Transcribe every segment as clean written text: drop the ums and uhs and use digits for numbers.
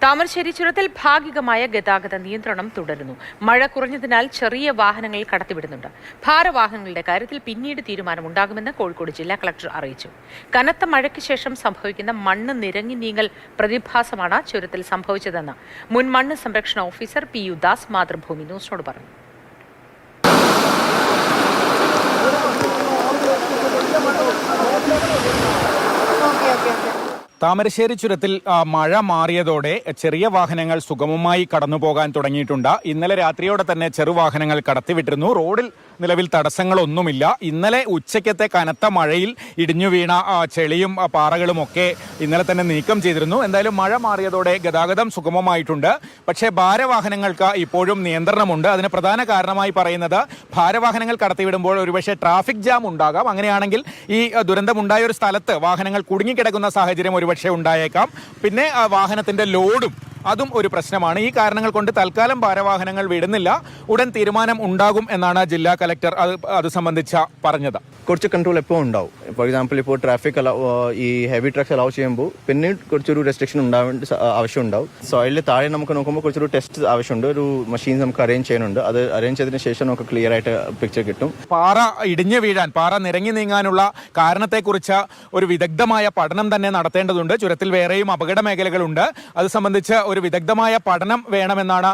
താമരശ്ശേരി ചുരത്തിൽ ഭാഗികമായ ഗതാഗത നിയന്ത്രണം തുടരുന്നു. മഴ കുറഞ്ഞതിനാൽ ചെറിയ വാഹനങ്ങൾ കടത്തിവിടുന്നുണ്ട്. ഭാരവാഹനങ്ങളുടെ കാര്യത്തിൽ പിന്നീട് തീരുമാനമുണ്ടാകുമെന്ന് കോഴിക്കോട് ജില്ലാ കളക്ടർ അറിയിച്ചു. കനത്ത മഴയ്ക്ക് ശേഷം സംഭവിക്കുന്ന മണ്ണ് നിരങ്ങി നീങ്ങൽ പ്രതിഭാസമാണ് ചുരത്തിൽ സംഭവിച്ചതെന്ന് മുൻ മണ്ണ് സംരക്ഷണ ഓഫീസർ PU ദാസ് മാതൃഭൂമി ന്യൂസിനോട് പറഞ്ഞു. താമരശ്ശേരി ചുരത്തിൽ മഴ മാറിയതോടെ ചെറിയ വാഹനങ്ങൾ സുഗമമായി കടന്നുപോകാൻ തുടങ്ങിയിട്ടുണ്ട്. ഇന്നലെ രാത്രിയോടെ തന്നെ ചെറുവാഹനങ്ങൾ കടത്തിവിട്ടിരുന്നു. റോഡിൽ നിലവിൽ തടസ്സങ്ങളൊന്നുമില്ല. ഇന്നലെ ഉച്ചയ്ക്കത്തെ കനത്ത മഴയിൽ ഇടിഞ്ഞു വീണ ചെളിയും പാറകളും ഒക്കെ ഇന്നലെ തന്നെ നീക്കം ചെയ്തിരുന്നു. എന്തായാലും മഴ മാറിയതോടെ ഗതാഗതം സുഗമമായിട്ടുണ്ട്. പക്ഷേ ഭാരവാഹനങ്ങൾക്ക് ഇപ്പോഴും നിയന്ത്രണമുണ്ട്. അതിന് പ്രധാന കാരണമായി പറയുന്നത് ഭാരവാഹനങ്ങൾ കടത്തിവിടുമ്പോൾ ഒരുപക്ഷെ ട്രാഫിക് ജാം ഉണ്ടാകാം. അങ്ങനെയാണെങ്കിൽ ഈ ദുരന്തമുണ്ടായ ഒരു സ്ഥലത്ത് വാഹനങ്ങൾ കുടുങ്ങിക്കിടക്കുന്ന സാഹചര്യം ഒരുപക്ഷെ ഉണ്ടായേക്കാം. പിന്നെ വാഹനത്തിന്റെ ലോഡും അതും ഒരു പ്രശ്നമാണ്. ഈ കാരണങ്ങൾ കൊണ്ട് തൽക്കാലം ഭാരവാഹനങ്ങൾ വിടുന്നില്ല. ഉടൻ തീരുമാനം ഉണ്ടാകും എന്നാണ് ജില്ലാ കലക്ടർ അത് സംബന്ധിച്ച പറഞ്ഞത്. കുറച്ച് കൺട്രോൾ എപ്പോൾ ഉണ്ടാവും. ഫോർ എക്സാമ്പിൾ ഇപ്പോൾ ട്രാഫിക് ഈ ഹെവി ട്രക്സ് അലൗ ചെയ്യുമ്പോൾ പിന്നെ കുറച്ചൊരു റെസ്ട്രിക്ഷൻ ഉണ്ടാവേണ്ട ആവശ്യമുണ്ടാവും. സോയിലിൽ താഴെ നമുക്ക് നോക്കുമ്പോൾ കുറച്ചൊരു ടെസ്റ്റ് ആവശ്യമുണ്ട്. ഒരു മെഷീൻ നമുക്ക് അറേഞ്ച് ചെയ്യാനുണ്ട്. അത് അറേഞ്ച് ചെയ്തതിനു ശേഷം നമുക്ക് ക്ലിയർ ആയിട്ട് പിക്ചർ കിട്ടും. പാറ ഇടിഞ്ഞു വീഴാൻ, പാറ നിരങ്ങി നീങ്ങാനുള്ള കാരണത്തെക്കുറിച്ച് ഒരു വിദഗ്ധമായ പഠനം തന്നെ നടത്തേണ്ടതുണ്ട്. ചുരത്തിൽ വേറെയും അപകട മേഖലകളുണ്ട്. അത് സംബന്ധിച്ച് ഒരു വിദഗ്ധമായ പഠനം വേണമെന്നാണ്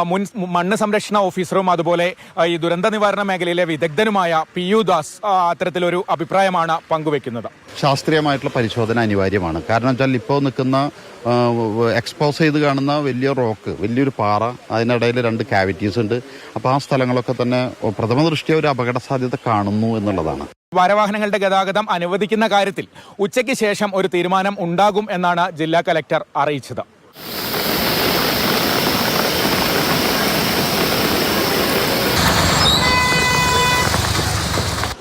മുൻ മണ്ണ് സംരക്ഷണ ഓഫീസറും അതുപോലെ ഈ ദുരന്ത നിവാരണ മേഖലയിലെ വിദഗ്ധനുമായ PU ദാസ് അത്തരത്തിലൊരു അഭിപ്രായമാണ് പങ്കുവെക്കുന്നത്. ശാസ്ത്രീയമായിട്ടുള്ള പരിശോധന അനിവാര്യമാണ്. കാരണം വെച്ചാൽ ഇപ്പോൾ നിൽക്കുന്ന എക്സ്പോസ് ചെയ്ത് കാണുന്ന വലിയ റോക്ക്, വലിയൊരു പാറ, അതിനിടയിൽ 2 കാവിറ്റീസ് ഉണ്ട്. അപ്പോൾ ആ സ്ഥലങ്ങളൊക്കെ തന്നെ പ്രഥമ ദൃഷ്ടിയ ഒരു അപകട സാധ്യത കാണുന്നു എന്നുള്ളതാണ്. ഭാരവാഹനങ്ങളുടെ ഗതാഗതം അനുവദിക്കുന്ന കാര്യത്തിൽ ഉച്ചയ്ക്ക് ശേഷം ഒരു തീരുമാനം ഉണ്ടാകും എന്നാണ് ജില്ലാ കലക്ടർ അറിയിച്ചത്.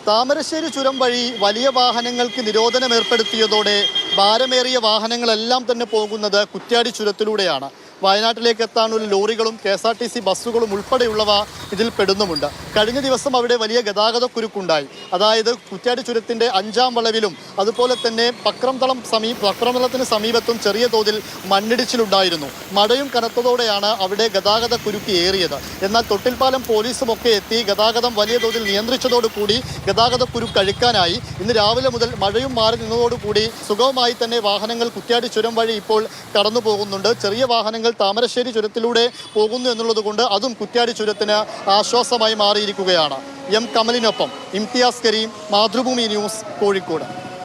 താമരശ്ശേരി ചുരം വഴി വലിയ വാഹനങ്ങൾക്ക് നിരോധനം ഏർപ്പെടുത്തിയതോടെ ഭാരമേറിയ വാഹനങ്ങളെല്ലാം തന്നെ പോകുന്നത് കുറ്റ്യാടി ചുരത്തിലൂടെയാണ്. വയനാട്ടിലേക്ക് എത്താനുള്ള ലോറികളും KSRTC ബസ്സുകളും ഉൾപ്പെടെയുള്ളവ ഇതിൽ പെടുന്നുമുണ്ട്. കഴിഞ്ഞ ദിവസം അവിടെ വലിയ ഗതാഗത കുരുക്കുണ്ടായി. അതായത് കുറ്റ്യാടി ചുരത്തിൻ്റെ 5-ാം വളവിലും അതുപോലെ തന്നെ പക്രംതളത്തിന് സമീപത്തും ചെറിയ തോതിൽ മണ്ണിടിച്ചിലുണ്ടായിരുന്നു. മഴയും കനത്തതോടെയാണ് അവിടെ ഗതാഗത കുരുക്ക് ഏറിയത്. എന്നാൽ തൊട്ടിൽപ്പാലം പോലീസുമൊക്കെ എത്തി ഗതാഗതം വലിയ തോതിൽ നിയന്ത്രിച്ചതോടുകൂടി ഗതാഗത കുരുക്ക് അഴിക്കാനായി. ഇന്ന് രാവിലെ മുതൽ മഴയും മാറി നിന്നതോടുകൂടി സുഗമമായി തന്നെ വാഹനങ്ങൾ കുറ്റ്യാടി ചുരം വഴി ഇപ്പോൾ കടന്നു പോകുന്നുണ്ട്. ചെറിയ വാഹനങ്ങൾ താമരശ്ശേരി ചുരത്തിലൂടെ പോകുന്നു എന്നുള്ളത് കൊണ്ട് അതും കുറ്റ്യാടി ചുരത്തിന് ആശ്വാസമായി മാറിയിരിക്കുകയാണ്. M കമലിനൊപ്പം ഇംതിയാസ് കരീം, മാതൃഭൂമി ന്യൂസ്, കോഴിക്കോട്.